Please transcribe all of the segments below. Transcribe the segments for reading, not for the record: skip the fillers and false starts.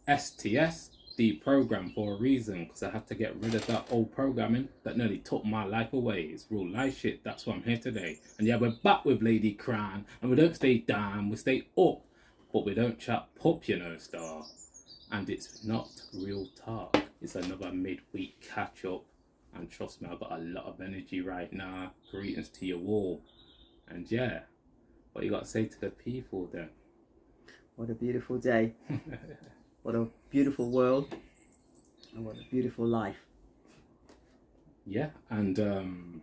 STS, deprogram, for a reason, because I had to get rid of that old programming that nearly took my life away. It's real life shit. That's why I'm here today. And yeah, we're back with Lady Crown, and we don't stay down, we stay up, but we don't chat pop, you know, star. And it's not real talk. It's another midweek catch up. And trust me, I've got a lot of energy right now. Greetings to you all. And yeah, what you got to say to the people then? What a beautiful day. What a beautiful world. And what a beautiful life. Yeah, and I'm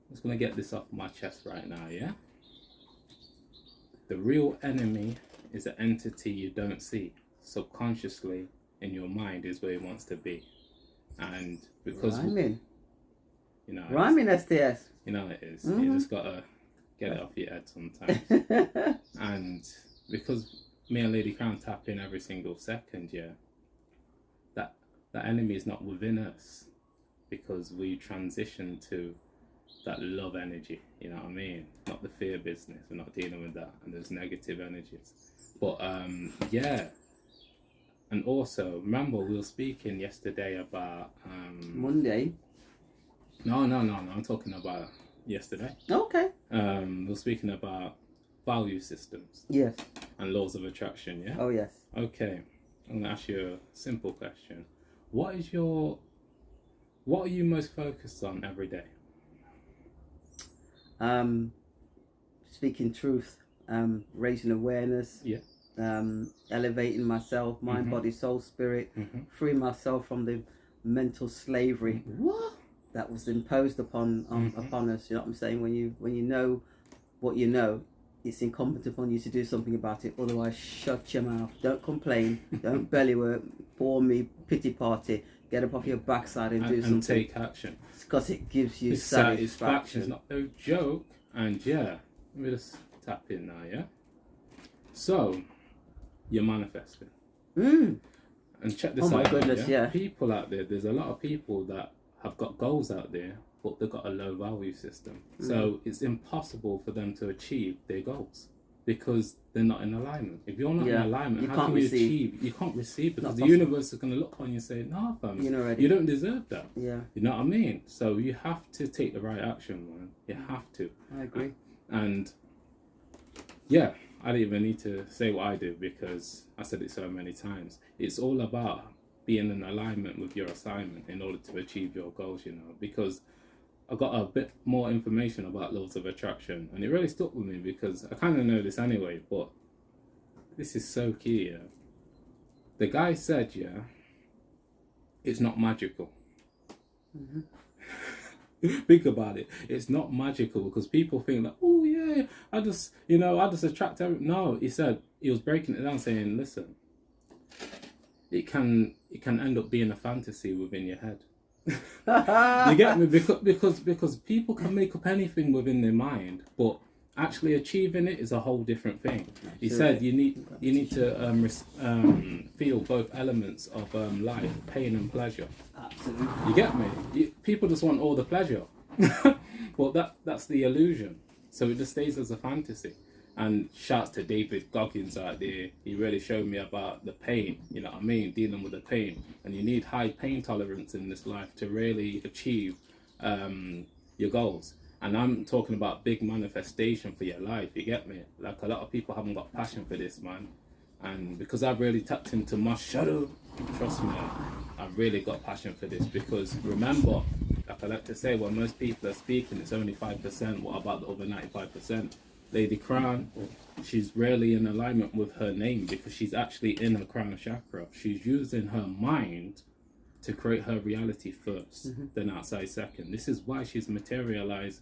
just going to get this off my chest right now, yeah? The real enemy is an entity you don't see. Subconsciously in your mind is where it wants to be. And because... Rhyming. You know, Rhyming STS. You know it is. Mm-hmm. You just got to get it off your head sometimes. And because me and Lady Crown tap in every single second, yeah, that enemy is not within us, because we transition to that love energy, you know what I mean? Not the fear business. We're not dealing with that, and there's negative energies. But yeah, and also remember we were speaking yesterday about Monday. No, I'm talking about yesterday. Okay. We were speaking about value systems. Yes. And laws of attraction, yeah? Oh, yes. Okay. I'm gonna ask you a simple question. What are you most focused on every day? Speaking truth, raising awareness. Yeah. Elevating myself, mind, body, soul, spirit, freeing myself from the mental slavery that was imposed upon us. You know what I'm saying? When you know what you know, it's incumbent upon you to do something about it. Otherwise, shut your mouth. Don't complain. Don't belly work. Bore me. Pity party. Get up off your backside and do something. And take action. Because it gives you satisfaction. It's not no joke. And yeah, let me just tap in now, yeah? So, you're manifesting. And check this out. Oh my goodness, yeah. People out there's a lot of people that have got goals out there, but they've got a low value system. So it's impossible for them to achieve their goals because they're not in alignment. If you're not in alignment, how can you achieve? You can't receive, because the universe is going to look on you and say, no, fam, you don't deserve that. Yeah. You know what I mean? So you have to take the right action, man. You have to. I agree. And yeah, I don't even need to say what I do, because I said it so many times. It's all about being in alignment with your assignment in order to achieve your goals, you know, because I got a bit more information about laws of attraction, and it really stuck with me because I kind of know this anyway, but this is so key, yeah. The guy said, yeah, it's not magical. Think about it. It's not magical, because people think like, oh yeah, I just attract everything. No, he said, he was breaking it down saying, listen, it can end up being a fantasy within your head. You get me? Because people can make up anything within their mind, but actually achieving it is a whole different thing. He said you need to feel both elements of life, pain and pleasure. Absolutely. You get me? People just want all the pleasure. Well, that's the illusion. So it just stays as a fantasy. And shouts to David Goggins out there. He really showed me about the pain, you know what I mean? Dealing with the pain. And you need high pain tolerance in this life to really achieve your goals. And I'm talking about big manifestation for your life, you get me? Like, a lot of people haven't got passion for this, man. And because I've really tapped into my shadow, trust me, I've really got passion for this. Because remember, like I like to say, when most people are speaking, it's only 5%. What about the other 95%? Lady Crown, she's rarely in alignment with her name, because she's actually in her crown chakra. She's using her mind to create her reality first, then outside second. This is why she's materialized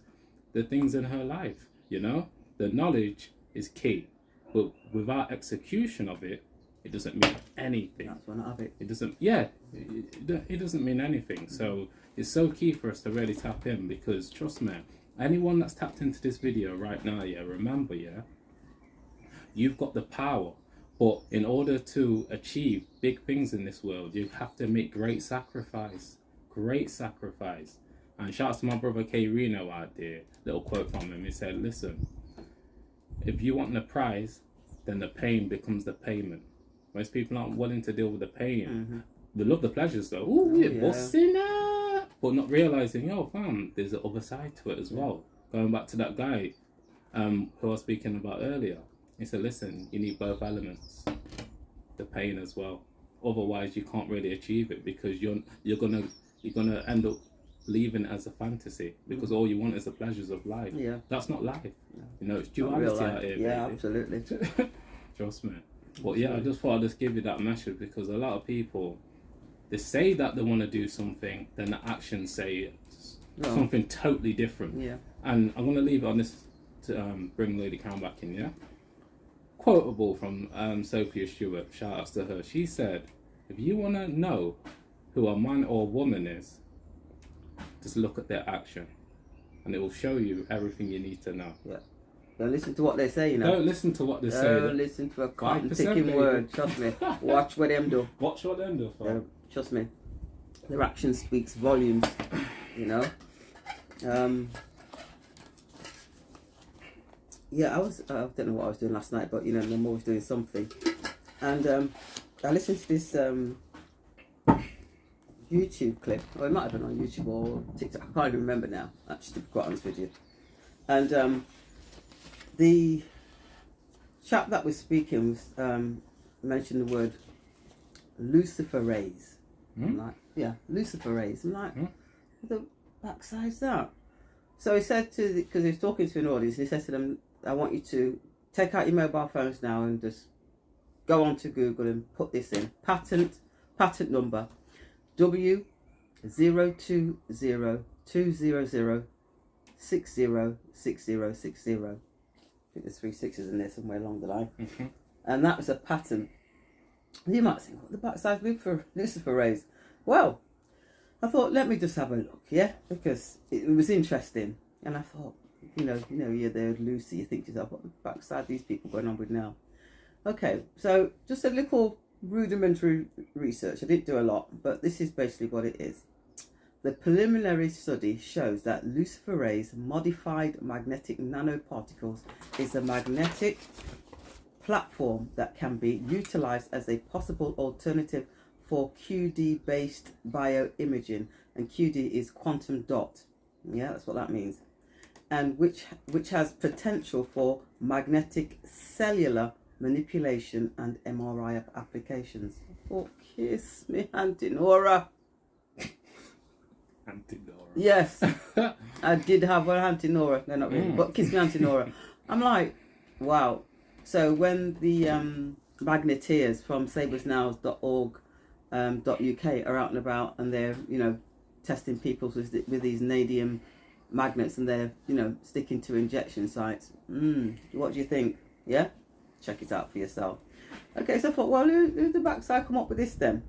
the things in her life, you know? The knowledge is key, but without execution of it, it doesn't mean anything. That's one of it. It doesn't, it doesn't mean anything. So it's so key for us to really tap in, because trust me, anyone that's tapped into this video right now, yeah, remember, yeah, you've got the power. But in order to achieve big things in this world, you have to make great sacrifice. Great sacrifice. And shouts to my brother K Reno out there. Little quote from him. He said, listen, if you want the prize, then the pain becomes the payment. Most people aren't willing to deal with the pain. Mm-hmm. They love the pleasures though. Ooh, Oh, you're yeah. busting up. But not realising, yo, fam, there's the other side to it as well. Going back to that guy who I was speaking about earlier. He said, listen, you need both elements. The pain as well. Otherwise you can't really achieve it, because you're gonna end up leaving it as a fantasy, because all you want is the pleasures of life. Yeah. That's not life. No. You know, it's Not real duality life. out here. Yeah, baby. absolutely. Trust me. But yeah, I just thought I'd just give you that message, because a lot of people, they say that they want to do something, then the actions say something totally different. Yeah. And I'm going to leave it on this to bring Lady Karen back in, yeah? Quotable from Sophia Stewart, shout outs to her. She said, if you want to know who a man or a woman is, just look at their action, and it will show you everything you need to know. Yeah. Don't listen to what they say, you know. Don't listen to what they say. Don't listen to a cotton ticking word. Trust me. Watch what them do. Watch what them do. Trust me. Their action speaks volumes, you know. Yeah, I don't know what I was doing last night, but you know, I'm always doing something. And I listened to this YouTube clip, or it might have been on YouTube or TikTok, I can't even remember now, actually, to be quite honest with you. And the chap that was speaking was, mentioned the word luciferase. I'm like, yeah, luciferase. I'm like, what the backside's that? So he said because he was talking to an audience, he said to them, I want you to take out your mobile phones now and just go onto Google and put this in. Patent number W020200606060. I think there's 3 6s in there somewhere along the line. Mm-hmm. And that was a patent. You might think, what the backside's luciferase? Well, I thought, let me just have a look, yeah? Because it was interesting. And I thought, you know, you're there, Lucy, you think to yourself, what the backside these people going on with now? Okay, so just a little rudimentary research. I didn't do a lot, but this is basically what it is. The preliminary study shows that luciferase modified magnetic nanoparticles is a magnetic platform that can be utilized as a possible alternative for QD-based bioimaging, and QD is quantum dot. Yeah, that's what that means. And which has potential for magnetic cellular manipulation and MRI applications. Oh, kiss me, Auntie Nora. Auntie Nora. Yes, I did have one Auntie Nora. No, not really, but kiss me, Auntie Nora. I'm like, wow. So when the magneteers from sabresnows.org.uk are out and about, and they're, you know, testing people with these nadium magnets, and they're, you know, sticking to injection sites. What do you think? Yeah, check it out for yourself. Okay, so I thought, well, who the backside come up with this then?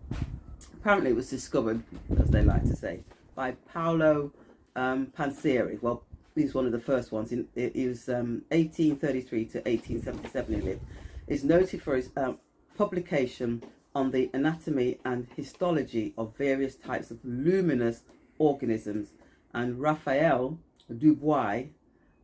Apparently it was discovered, as they like to say, by Paolo Pansieri. Well, he's one of the first ones. He was 1833 to 1877 he lived. He's noted for his publication on the anatomy and histology of various types of luminous organisms. And Raphael Dubois,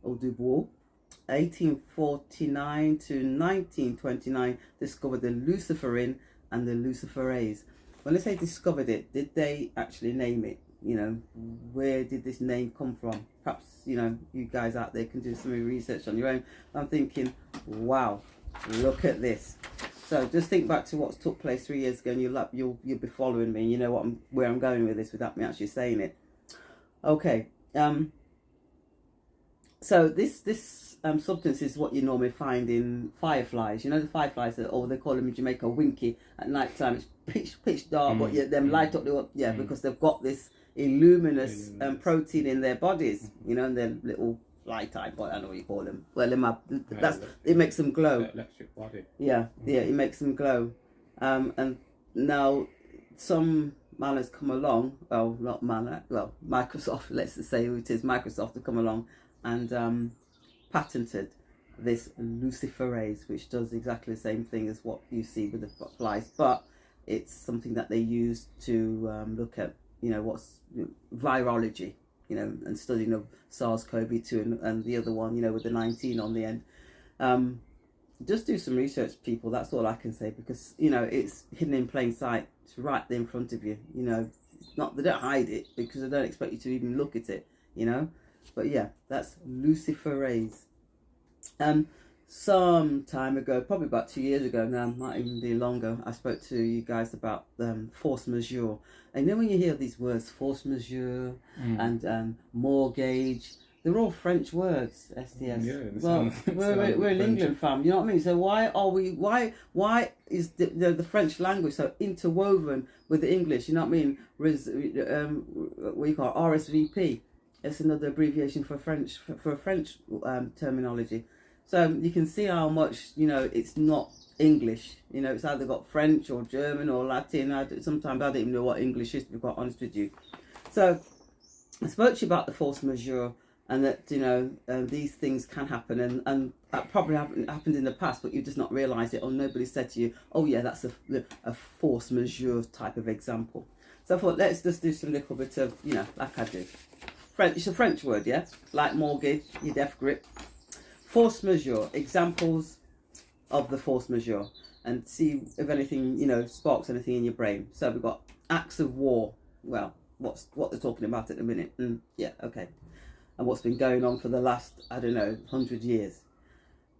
1849 to 1929, discovered the luciferin and the luciferase. When they say discovered it, did they actually name it? You know, where did this name come from? Perhaps, you know, you guys out there can do some research on your own. I'm thinking, wow, look at this. So just think back to what took place 3 years ago, and you'll be following me. You know where I'm going with this without me actually saying it. Okay. So this substance is what you normally find in fireflies. You know the fireflies that, or they call them in Jamaica winky at night time. It's pitch dark, but yet them light up because they've got this luminous protein in their bodies. You know, and their little fly type. I don't know what you call them. Well, it makes them glow. Electric body. Yeah, it makes them glow. And now some man has come along. Well, not man. Well, Microsoft. Let's just say who it is. Microsoft have come along and patented this luciferase, which does exactly the same thing as what you see with the flies, but it's something that they use to look at, you know, what's virology, you know, and studying of SARS-CoV-2 and the other one, you know, with the 19 on the end. just do some research, people. That's all I can say, because you know it's hidden in plain sight. It's right there in front of you. You know, it's not, they don't hide it because they don't expect you to even look at it. You know, but yeah, that's luciferase. Some time ago, probably about 2 years ago now, might even be longer, I spoke to you guys about force majeure. And then when you hear these words, force majeure and mortgage, they're all French words, STS. Yeah, well, we're in England, fam. You know what I mean? So why is the French language so interwoven with the English? You know what I mean? What you call it, RSVP. It's another abbreviation for French terminology. So you can see how much, you know, it's not English. You know, it's either got French or German or Latin. Sometimes I don't even know what English is, to be quite honest with you. So I spoke to you about the force majeure, and that, you know, these things can happen, and that probably happened in the past, but you just not realise it, or nobody said to you, oh yeah, that's a force majeure type of example. So I thought, let's just do some little bit of, you know, like I do. French, it's a French word, yeah? Like mortgage, your death grip. Force majeure, examples of the force majeure, and see if anything, you know, sparks anything in your brain. So we've got acts of war. Well, what they're talking about at the minute. Yeah, okay. And what's been going on for the last, I don't know, 100 years.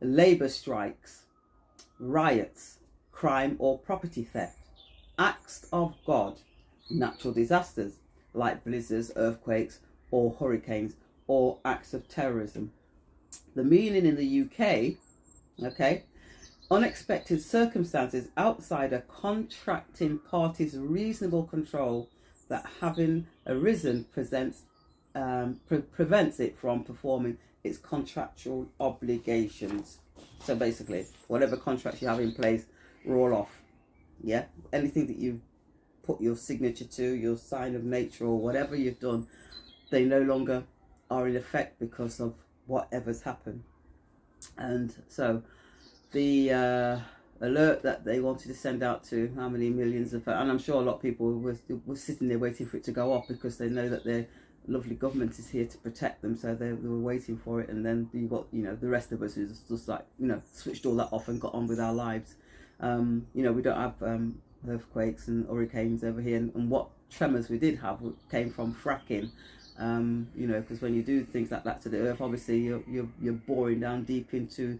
Labour strikes, riots, crime or property theft, acts of God, natural disasters like blizzards, earthquakes or hurricanes, or acts of terrorism. The meaning in the UK, okay, unexpected circumstances outside a contracting party's reasonable control that, having arisen, prevents it from performing its contractual obligations. So basically, whatever contracts you have in place, roll off. Yeah, anything that you put your signature to, your sign of nature, or whatever you've done, they no longer are in effect because of whatever's happened. And so the alert that they wanted to send out to how many millions of, and I'm sure a lot of people were sitting there waiting for it to go off, because they know that their lovely government is here to protect them, so they were waiting for it. And then you got, you know, the rest of us who's just like, you know, switched all that off and got on with our lives. You know, we don't have earthquakes and hurricanes over here, and what tremors we did have came from fracking. You know, because when you do things like that to the earth, obviously you're boring down deep into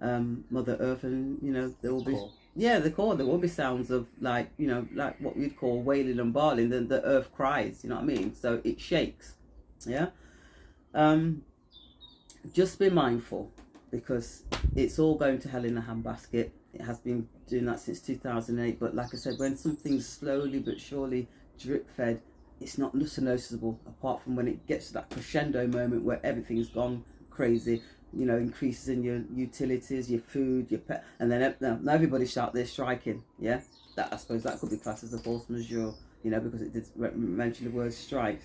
Mother Earth, and you know there will be the core. There will be sounds of, like, you know, like what we'd call wailing and bawling. Then the earth cries. You know what I mean? So it shakes. Yeah. Just be mindful, because it's all going to hell in a handbasket. It has been doing that since 2008. But like I said, when something's slowly but surely drip fed, it's not so noticeable, apart from when it gets to that crescendo moment where everything's gone crazy, you know, increases in your utilities, your food, your pet, and then now everybody's out there striking. Yeah, that, I suppose that could be classed as a force majeure, you know, because it did mention the word strike.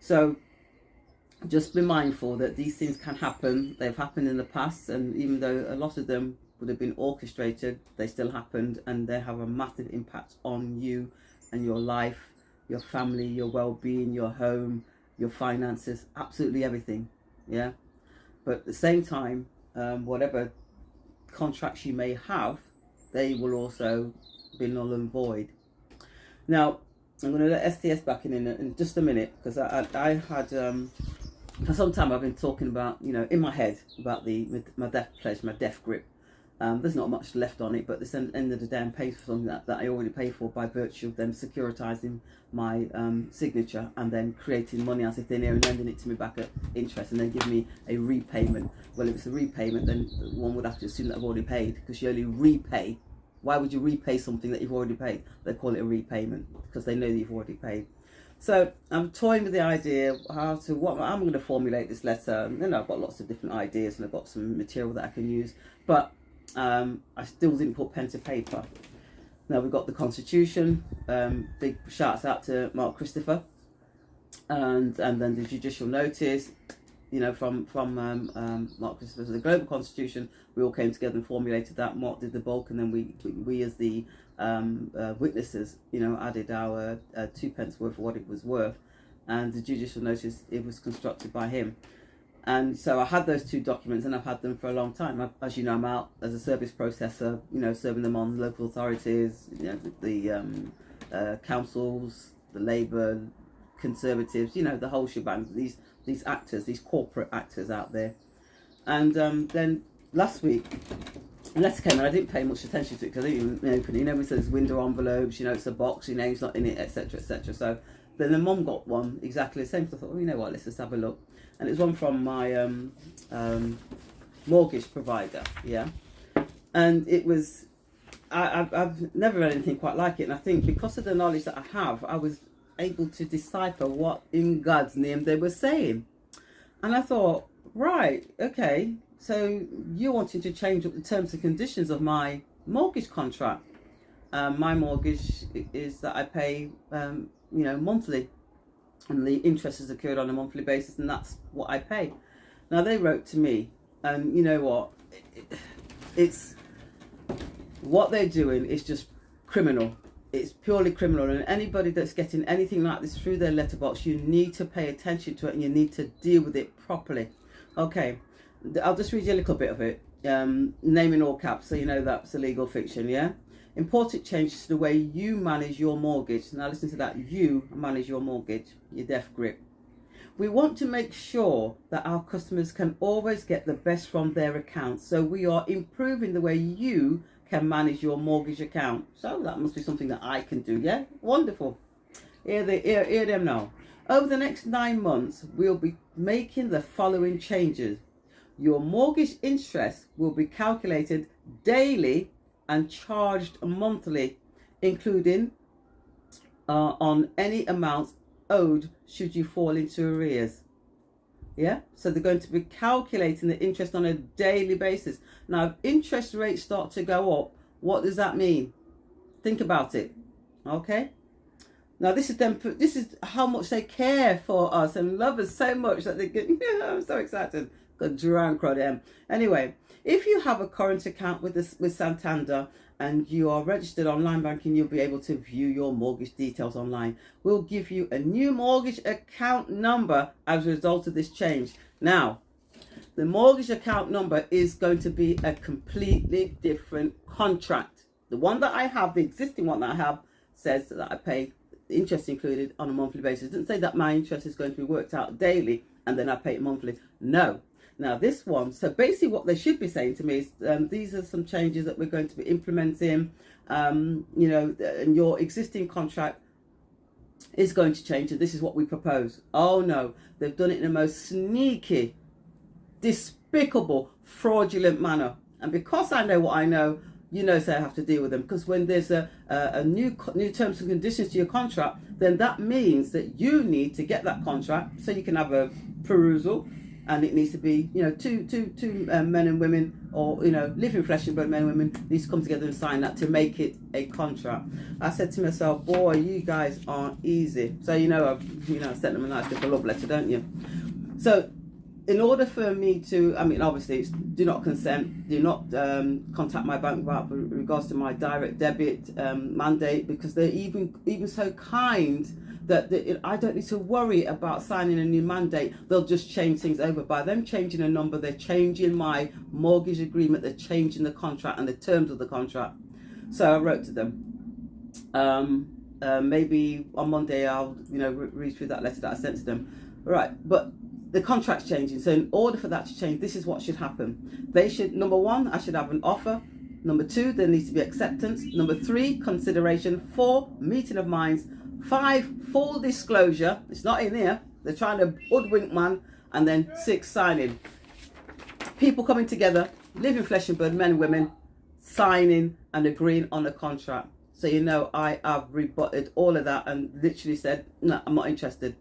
So just be mindful that these things can happen. They've happened in the past, and even though a lot of them would have been orchestrated, they still happened, and they have a massive impact on you and your life, your family, your well-being, your home, your finances, absolutely everything. Yeah. But at the same time, whatever contracts you may have, they will also be null and void. Now, I'm going to let STS back in just a minute, because I had for some time I've been talking about, you know, in my head about my death pledge, my death grip. There's not much left on it, but at the end of the day, I'm paid for something that I already paid for, by virtue of them securitizing my signature and then creating money out of thin air and lending it to me back at interest, and then giving me a repayment. Well, if it's a repayment, then one would have to assume that I've already paid, because you only repay. Why would you repay something that you've already paid? They call it a repayment because they know that you've already paid. So I'm toying with the idea how I'm going to formulate this letter. And then I've got lots of different ideas, and I've got some material that I can use, but I still didn't put pen to paper. Now we've got the Constitution. Big shouts out to Mark Christopher, and then the judicial notice, you know, from Mark Christopher. So the Global Constitution, we all came together and formulated that. Mark did the bulk, and then we as the witnesses, you know, added our 2 pence worth of what it was worth, and the judicial notice, it was constructed by him. And so I had those 2 documents, and I've had them for a long time. As you know, I'm out as a service processor, serving them on local authorities, the councils, the Labour, Conservatives, the whole shebang. These actors, these corporate actors out there. And then last week, a letter came, and I didn't pay much attention to it because I didn't even open it. It says window envelopes, it's a box, your name's not in it, etc., etc. So then the mum got one exactly the same. So I thought, well, you know what, let's just have a look. And it was one from my mortgage provider, yeah. And it was, I've never read anything quite like it. And I think because of the knowledge that I have, I was able to decipher what in God's name they were saying. And I thought, right, okay, so you're wanting to change up the terms and conditions of my mortgage contract. My mortgage is that I pay, monthly. And the interest is accrued on a monthly basis, and that's what I pay. Now, they wrote to me, and you know what? It's what they're doing is just criminal. It's purely criminal, and anybody that's getting anything like this through their letterbox, you need to pay attention to it, and you need to deal with it properly. Okay, I'll just read you a little bit of it. Name in all caps, so you know that's a legal fiction, yeah? Important changes to the way you manage your mortgage. Now listen to that. You manage your mortgage, your death grip. We want to make sure that our customers can always get the best from their accounts. So we are improving the way you can manage your mortgage account. So that must be something that I can do, yeah? Wonderful. Hear them now. Over the next 9 months, we'll be making the following changes. Your mortgage interest will be calculated daily and charged monthly, including on any amounts owed should you fall into arrears. Yeah, so they're going to be calculating the interest on a daily basis. Now, if interest rates start to go up, what does that mean? Think about it. Okay. Now, this is how much they care for us and love us so much that they get. I'm so excited. Got drunk on them. Anyway, if you have a current account with Santander and you are registered online banking, you'll be able to view your mortgage details online. We'll give you a new mortgage account number as a result of this change. Now, the mortgage account number is going to be a completely different contract. The one that I have, the existing one that I have, says that I pay interest included on a monthly basis. It doesn't say that my interest is going to be worked out daily and then I pay it monthly. No. Now this one, so basically what they should be saying to me is these are some changes that we're going to be implementing, and your existing contract is going to change and this is what we propose. Oh no, they've done it in the most sneaky, despicable, fraudulent manner. And because I know what I know, so I have to deal with them. Because when there's a new terms and conditions to your contract, then that means that you need to get that contract so you can have a perusal. And it needs to be, two men and women, or living flesh and blood men and women needs to come together and sign that to make it a contract. I said to myself, boy, you guys aren't easy. So I've sent them a nice little love letter, don't you? So in order for me to, obviously, it's do not consent, do not contact my bank about regards to my direct debit mandate, because they're even so kind that I don't need to worry about signing a new mandate. They'll just change things over. By them changing a number, they're changing my mortgage agreement, they're changing the contract and the terms of the contract. So I wrote to them. Maybe on Monday I'll read through that letter that I sent to them. Right, but the contract's changing. So in order for that to change, this is what should happen. They should, number one, I should have an offer. Number two, there needs to be acceptance. Number three, consideration. 4, meeting of minds. 5, full disclosure. It's not in here. They're trying to hoodwink man. And then 6, signing. People coming together, living flesh and blood, men and women, signing and agreeing on a contract. So I have rebutted all of that and literally said, no, I'm not interested.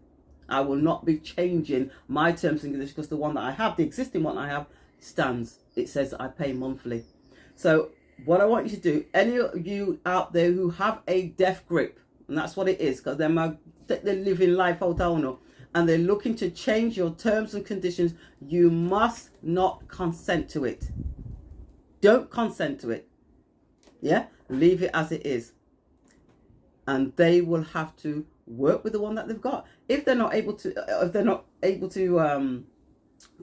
I will not be changing my terms and conditions because the one that I have, the existing one I have, stands. It says that I pay monthly. So what I want you to do, any of you out there who have a death grip, and that's what it is, because they're living life out owner, and they're looking to change your terms and conditions, you must not consent to it. Don't consent to it. Yeah? Leave it as it is. And they will have to work with the one that they've got. If they're not able to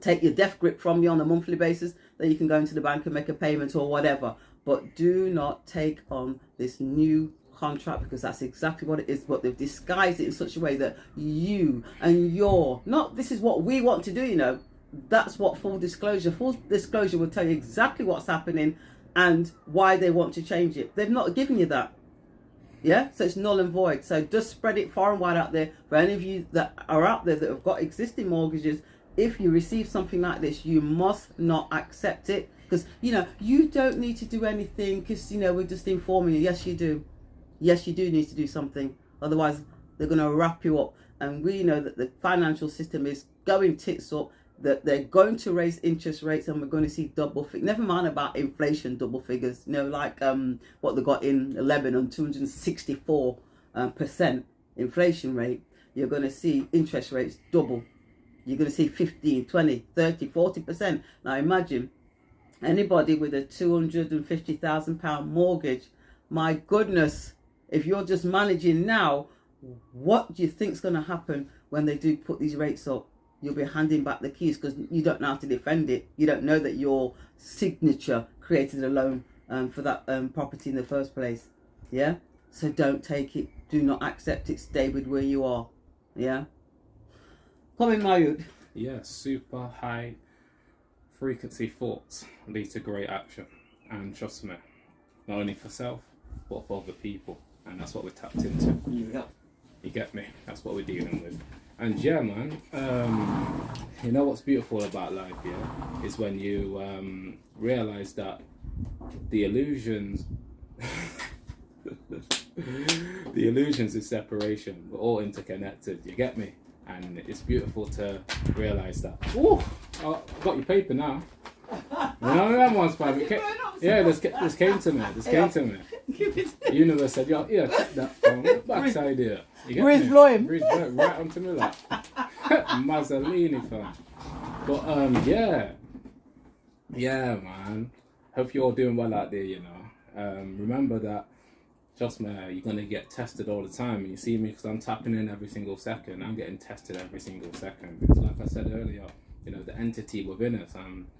take your death grip from you on a monthly basis, then you can go into the bank and make a payment or whatever. But do not take on this new contract, because that's exactly what it is. But they've disguised it in such a way that you and your, not this is what we want to do, you know. That's what full disclosure will tell you exactly what's happening and why they want to change it. They've not given you that. Yeah, so it's null and void. So just spread it far and wide out there for any of you that are out there that have got existing mortgages. If you receive something like this, you must not accept it, because you know you don't need to do anything, because you know we're just informing you. Yes, you do. Yes, you do need to do something. Otherwise, they're going to wrap you up. And we know that the financial system is going tits up, that they're going to raise interest rates, and we're going to see double figures. Never mind about inflation, double figures. You know, like what they got in Lebanon, 264% inflation rate. You're going to see interest rates double. You're going to see 15, 20, 30, 40%. Now imagine anybody with a £250,000 mortgage. My goodness, if you're just managing now, what do you think's going to happen when they do put these rates up? You'll be handing back the keys because you don't know how to defend it. You don't know that your signature created a loan for that property in the first place. Yeah? So don't take it. Do not accept it. Stay with where you are. Yeah? Come in, Mayud. Yeah, super high frequency thoughts lead to great action. And trust me, not only for self, but for other people. And that's what we're tapped into. Yeah. You get me? That's what we're dealing with. And yeah, man, you know what's beautiful about life, yeah, is when you realize that the illusions, the illusions of separation, we're all interconnected. You get me? And it's beautiful to realize that. Ooh, I got your paper now. You know that one's fine. Yeah, this came to me. This came to me. The universe said, "Yo, yeah, take that from backside here." You get Breeze me? blow him. Breeze blow him right onto me like Mazzolini, fam. But yeah, man. Hope you're all doing well out there. You know, remember that. Trust me, you're gonna get tested all the time. And you see me because I'm tapping in every single second. I'm getting tested every single second because, like I said earlier, you know, the entity within us.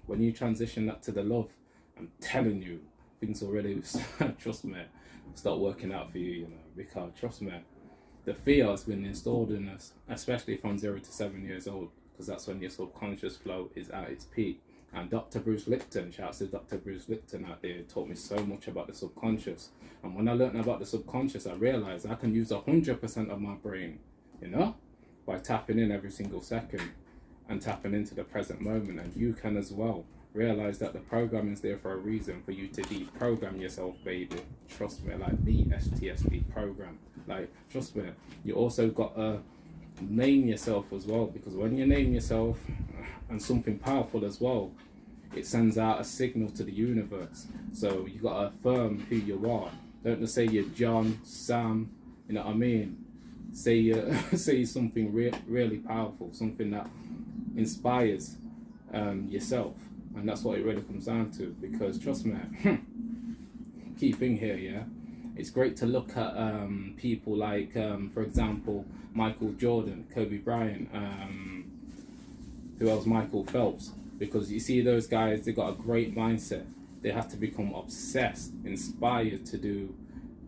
When you transition that to the love, I'm telling you, things will really, trust me, start working out for you, you know, because trust me, the fear has been installed in us, especially from 0 to 7 years old, because that's when your subconscious flow is at its peak. And Dr. Bruce Lipton, shouts to Dr. Bruce Lipton out there, taught me so much about the subconscious. And when I learned about the subconscious, I realized I can use 100% of my brain, you know, by tapping in every single second and tapping into the present moment. And you can as well. Realize that the program is there for a reason, for you to deprogram yourself, baby. Trust me, like the STSD program. Like, trust me, you also got to name yourself as well, because when you name yourself, and something powerful as well, it sends out a signal to the universe. So you got to affirm who you are. Don't just say you're John, Sam, you know what I mean? Say say something really powerful, something that inspires yourself. And that's what it really comes down to, because trust me, key thing here, yeah, it's great to look at people like, for example, Michael Jordan, Kobe Bryant, who else, Michael Phelps, because you see those guys, they got a great mindset. They have to become obsessed, inspired to do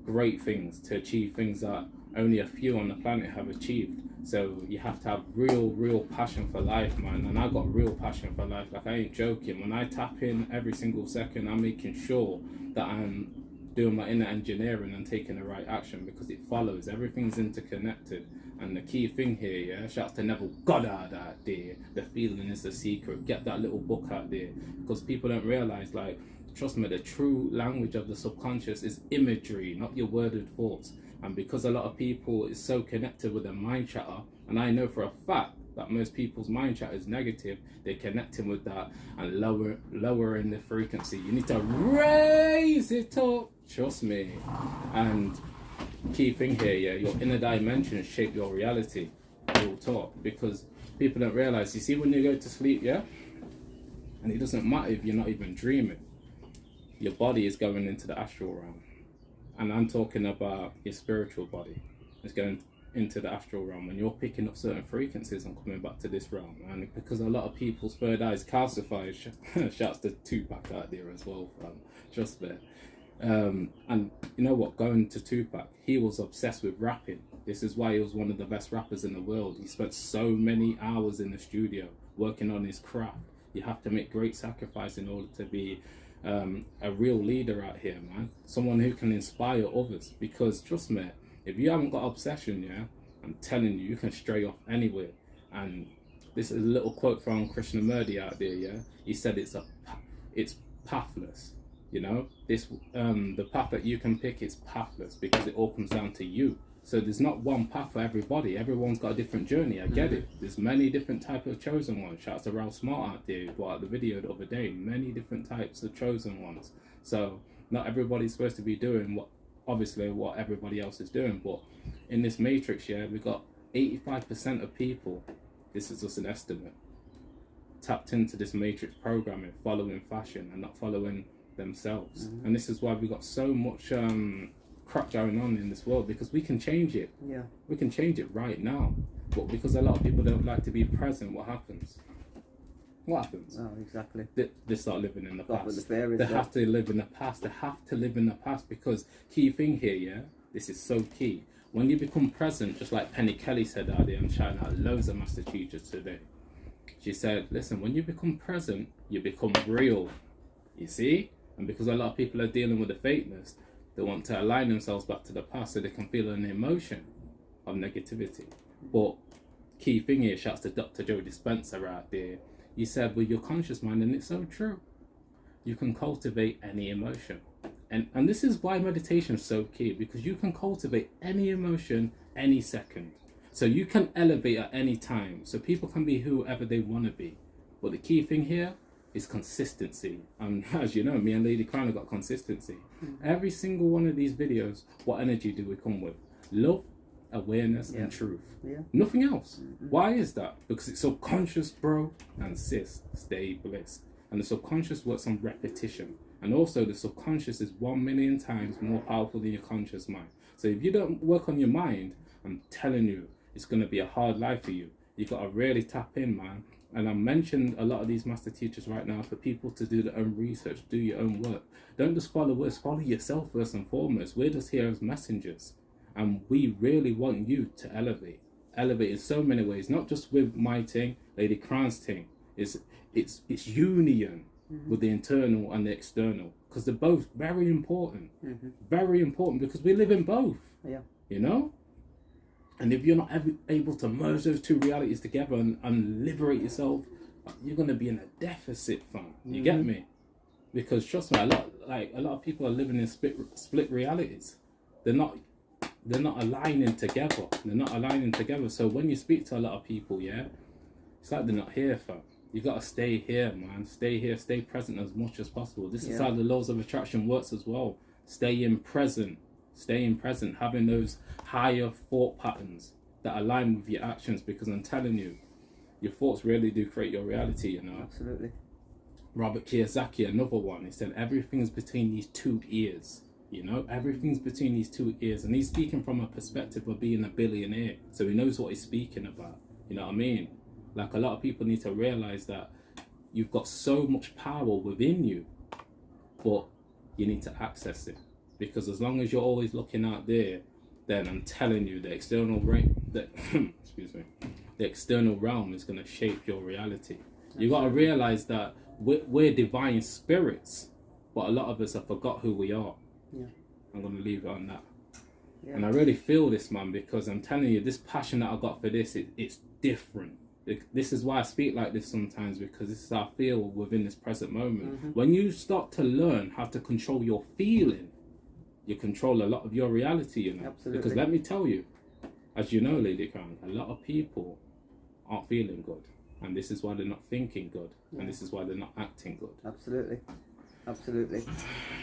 great things, to achieve things that only a few on the planet have achieved. So you have to have real passion for life, man. And I got real passion for life. Like, I ain't joking. When I tap in every single second, I'm making sure that I'm doing my inner engineering and taking the right action, because it follows. Everything's interconnected. And the key thing here, yeah, shouts to Neville Goddard out there. The feeling is the secret. Get that little book out there, because people don't realize, like, trust me, the true language of the subconscious is imagery, not your worded thoughts. And because a lot of people is so connected with their mind chatter, and I know for a fact that most people's mind chatter is negative, they're connecting with that and lowering the frequency. You need to raise it up, trust me. And key thing here, yeah, your inner dimensions shape your reality. Real talk, because people don't realize. You see, when you go to sleep, yeah, and it doesn't matter if you're not even dreaming, your body is going into the astral realm. And I'm talking about your spiritual body. It's going into the astral realm and you're picking up certain frequencies and coming back to this realm, and because a lot of people's third eye is calcified, shouts to Tupac out there as well, just there. And you know what, going to Tupac, he was obsessed with rapping. This is why he was one of the best rappers in the world. He spent so many hours in the studio working on his craft. You have to make great sacrifice in order to be a real leader out here, man. Someone who can inspire others, because trust me, if you haven't got obsession, yeah, I'm telling you, you can stray off anywhere. And this is a little quote from Krishnamurti out there, yeah. He said it's pathless. You know, this the path that you can pick is pathless because it all comes down to you. So there's not one path for everybody. Everyone's got a different journey. I get it. There's many different types of chosen ones. Shouts to Ralph Smart out there who brought out the video the other day. Many different types of chosen ones. So not everybody's supposed to be doing what everybody else is doing. But in this matrix, yeah, we got 85% of people, this is just an estimate, tapped into this matrix programming, following fashion and not following themselves. And this is why we got so much crap going on in this world, because we can change it. Yeah, we can change it right now, but because a lot of people don't like to be present, what happens? Oh, exactly. They start living in the past. They have to live in the past. They have to live in the past, because key thing here, yeah, this is so key. When you become present, just like Penny Kelly said out there, I'm shouting out loads of master teachers today. She said, listen, when you become present, you become real. You see? And because a lot of people are dealing with the fakeness, they want to align themselves back to the past so they can feel an emotion of negativity. But key thing here, shouts to Dr. Joe Dispenza out there. He said, with your conscious mind, and it's so true, you can cultivate any emotion. And this is why meditation is so key, because you can cultivate any emotion any second. So you can elevate at any time. So people can be whoever they want to be. But the key thing here is consistency. And as you know, me and Lady Crown have got consistency. Every single one of these videos, what energy do we come with? Love, awareness, and truth. Nothing else. Why is that? Because it's subconscious, bro. And sis, stay blessed. And the subconscious works on repetition. And also the subconscious is 1,000,000 times more powerful than your conscious mind. So if you don't work on your mind, I'm telling you, it's going to be a hard life for you. You got to really tap in, man. And I mentioned a lot of these master teachers right now for people to do their own research, do your own work. Don't just follow us, follow yourself first and foremost. We're just here as messengers. And we really want you to elevate. Elevate in so many ways, not just with my thing, Lady Crown's thing. It's union with the internal and the external. Because they're both very important. Very important, because we live in both. Yeah. You know? And if you're not able to merge those two realities together and liberate yourself, you're going to be in a deficit, fam. You get me? Because trust me, a lot of people are living in split realities. They're not aligning together. They're not aligning together. So when you speak to a lot of people, yeah, it's like they're not here, fam. You got to stay here, man. Stay here. Stay present as much as possible. This is how the laws of attraction works as well. Staying present, having those higher thought patterns that align with your actions, because I'm telling you, your thoughts really do create your reality, you know. Absolutely. Robert Kiyosaki, another one, he said everything's between these two ears, you know, everything's between these two ears. And he's speaking from a perspective of being a billionaire, so he knows what he's speaking about, you know what I mean? Like, a lot of people need to realize that you've got so much power within you, but you need to access it. Because as long as you're always looking out there, then I'm telling you, the external the external realm is going to shape your reality. You got to realize that we're divine spirits, but a lot of us have forgot who we are. Yeah. I'm going to leave it on that. Yeah. And I really feel this, man, because I'm telling you, this passion that I got for this, it's different. This is why I speak like this sometimes, because this is how I feel within this present moment. When you start to learn how to control your feeling, you control a lot of your reality, you know. Absolutely. Because let me tell you, as you know, Lady Crown, a lot of people aren't feeling good, and this is why they're not thinking good, and this is why they're not acting good. Absolutely.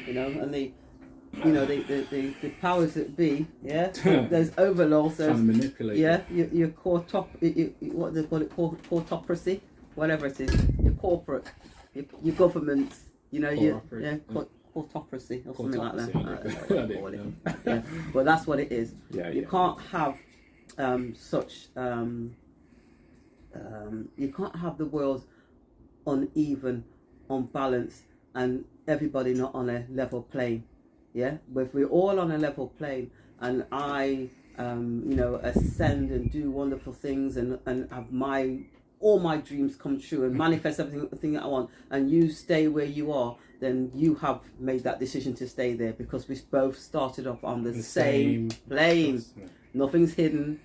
You know, and the powers that be, yeah, there's overlords, there's trying to manipulate. Yeah, your core top, what they call it, cortocracy, whatever it is, your corporate, your governments, you know, cortocracy or something like that. I don't know what they call it. Yeah. But that's what it is. You can't have such you can't have the world uneven, unbalanced, and everybody not on a level plane. Yeah, but if we're all on a level plane, and I ascend and do wonderful things and have all my dreams come true and manifest everything that I want, and you stay where you are, then you have made that decision to stay there, because we both started off on the same plane. Nothing's hidden,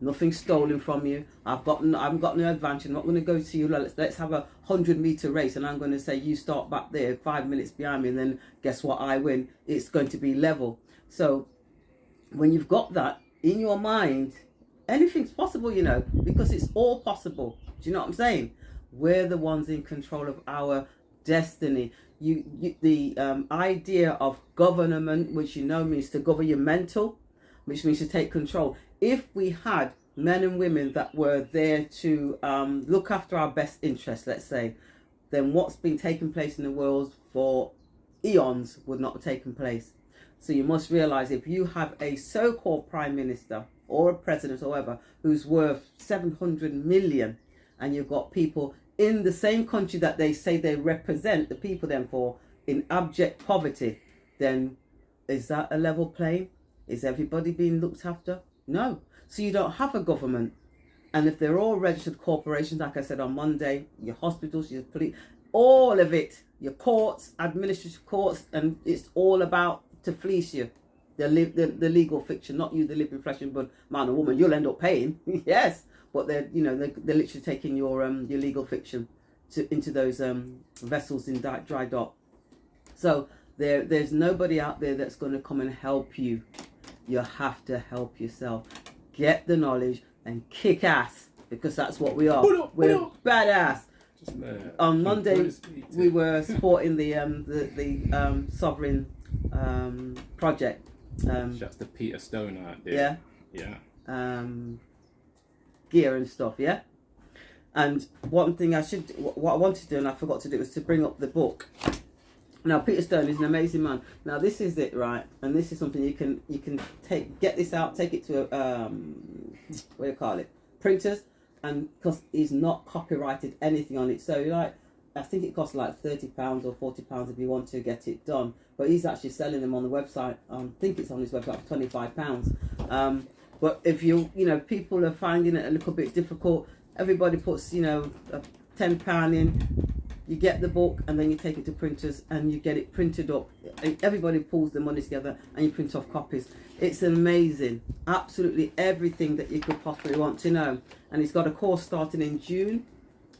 nothing's stolen from you. I've got no advantage. I'm not going to go to you, let's have a 100-meter race, and I'm going to say you start back there 5 minutes behind me, and then guess what, I win. It's going to be level. So when you've got that in your mind, anything's possible, because it's all possible. Do you know what I'm saying? We're the ones in control of our destiny. The idea of government, which means to govern your mental, which means to take control. If we had men and women that were there to look after our best interests, let's say, then what's been taking place in the world for eons would not have taken place. So you must realize, if you have a so-called prime minister or a president or whatever who's worth 700 million, and you've got people in the same country that they say they represent the people then for in abject poverty, then is that a level plane? Is everybody being looked after? No. So you don't have a government. And if they're all registered corporations, like I said on Monday, your hospitals, your police, all of it, your courts, administrative courts, and it's all about to fleece you. The legal fiction, not you, the living flesh and blood man or woman. You'll end up paying, yes, but they're literally taking your legal fiction into those vessels in dry dock. So there's nobody out there that's going to come and help you. You have to help yourself. Get the knowledge and kick ass, because that's what we are. We're badass. On Monday, we were supporting the Sovereign project. Shouts to Peter Stone out there. Yeah. Gear and stuff. Yeah. And one thing what I wanted to do and I forgot to do was to bring up the book. Now, Peter Stone is an amazing man. Now, this is it, right? And this is something you can get this out, take it to what do you call it? Printers, and because he's not copyrighted anything on it, so I think it costs like £30 or £40 if you want to get it done. But he's actually selling them on the website. I think it's on his website for £25. But if people are finding it a little bit difficult, everybody puts a £10 in. You get the book and then you take it to printers and you get it printed up. Everybody pulls the money together and you print off copies. It's amazing. Absolutely everything that you could possibly want to know. And it's got a course starting in June.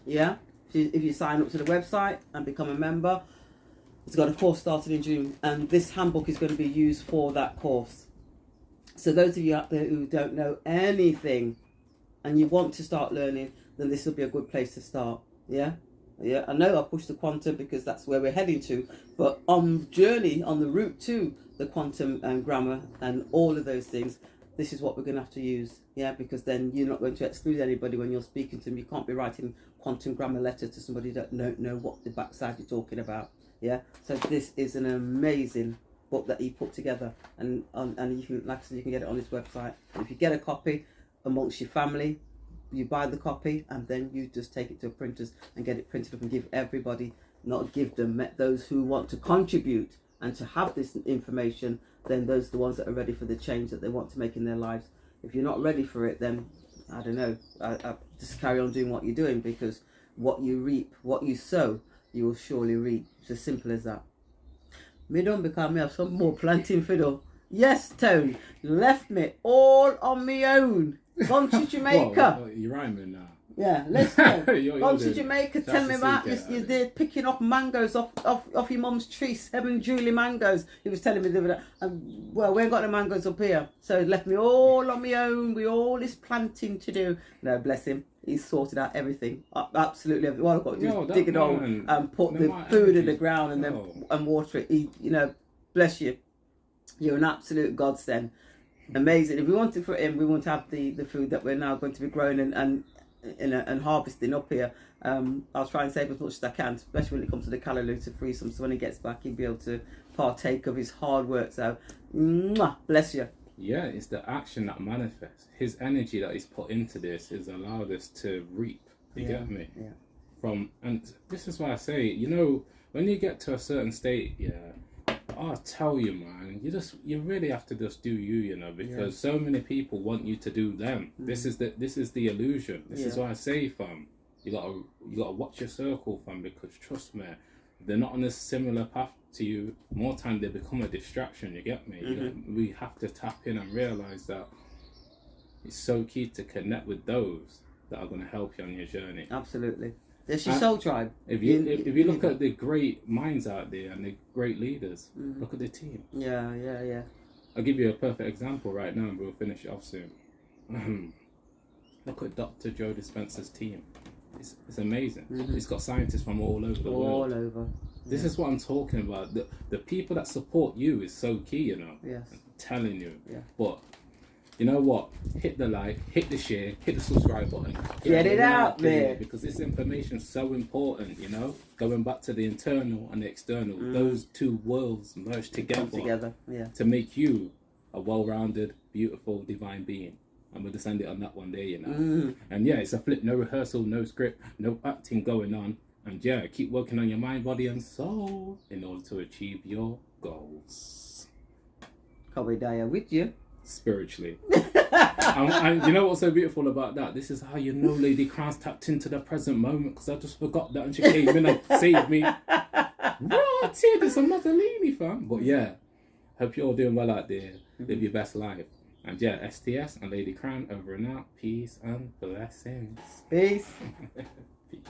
Yeah. If you sign up to the website and become a member, it's got a course starting in June. And this handbook is going to be used for that course. So those of you out there who don't know anything and you want to start learning, then this will be a good place to start. Yeah. Yeah, I know I pushed the quantum because that's where we're heading to, but on the route to the quantum and grammar and all of those things, this is what we're going to have to use. Yeah, because then you're not going to exclude anybody when you're speaking to them. You can't be writing quantum grammar letter to somebody that don't know what the backside you're talking about. Yeah, so this is an amazing book that he put together, and you can, like I said, you can get it on his website. And if you get a copy amongst your family, you buy the copy and then you just take it to printers and get it printed up and give everybody, not give them, those who want to contribute and to have this information, then those are the ones that are ready for the change that they want to make in their lives. If you're not ready for it, then I don't know, I just carry on doing what you're doing, because what you reap, what you sow, you will surely reap. It's as simple as that. Me don't become me have some more planting fiddle. Yes, Tone, left me all on my own. Gone to Jamaica. Whoa, you're rhyming now. Yeah, let's go. Gone to Jamaica. Tell me about you're there picking off mangoes off your mum's tree, 7 Julie mangoes. He was telling me the other day. Well, we ain't got no mangoes up here, so left me all on my own with all this planting to do. No, bless him. He's sorted out everything. Absolutely everything. All I've got to do is dig it all and put the food in the ground and then and water it. Bless you. You're an absolute godsend. Amazing. If we wanted for him, we want to have the food that we're now going to be growing and harvesting up here. I'll try and save as much as I can, especially when it comes to the callaloo, to threesome. So when he gets back, he'll be able to partake of his hard work. So, mwah, bless you. Yeah, it's the action that manifests. His energy that he's put into this has allowed us to reap. You get me? Yeah. And this is why I say, you know, when you get to a certain state, I'll tell you, man, you really have to just do you, you know, because so many people want you to do them. This is the illusion. This is why I say, fam, you gotta watch your circle, fam, because trust me, they're not on a similar path to you. More time they become a distraction. You get me? We have to tap in and realize that it's so key to connect with those that are going to help you on your journey. Absolutely. It's your soul tribe. If you look at the great minds out there and the great leaders, look at the team. Yeah. I'll give you a perfect example right now, and we'll finish it off soon. Look at Dr. Joe Dispenza's team. It's amazing. He's got scientists from all over the world. All over. This is what I'm talking about. The people that support you is so key, you know. Yes. I'm telling you. Yeah. But you know what? Hit the like, hit the share, hit the subscribe button. Get it out there. Because this information is so important, you know. Going back to the internal and the external, those two worlds merge together yeah. to make you a well-rounded, beautiful, divine being. I'm going to send it on that one day, you know. And yeah, it's a flip, no rehearsal, no script, no acting going on. And yeah, keep working on your mind, body and soul in order to achieve your goals. Kobedaya with you. Spiritually. and you know what's so beautiful about that? This is how you know Lady Crown's tapped into the present moment, because I just forgot that and she came in and saved me. What? See, there's some Mussolini, fam. But yeah, hope you're all doing well out there. Live your best life. And yeah, STS and Lady Crown over and out. Peace and blessings. Peace. Peace.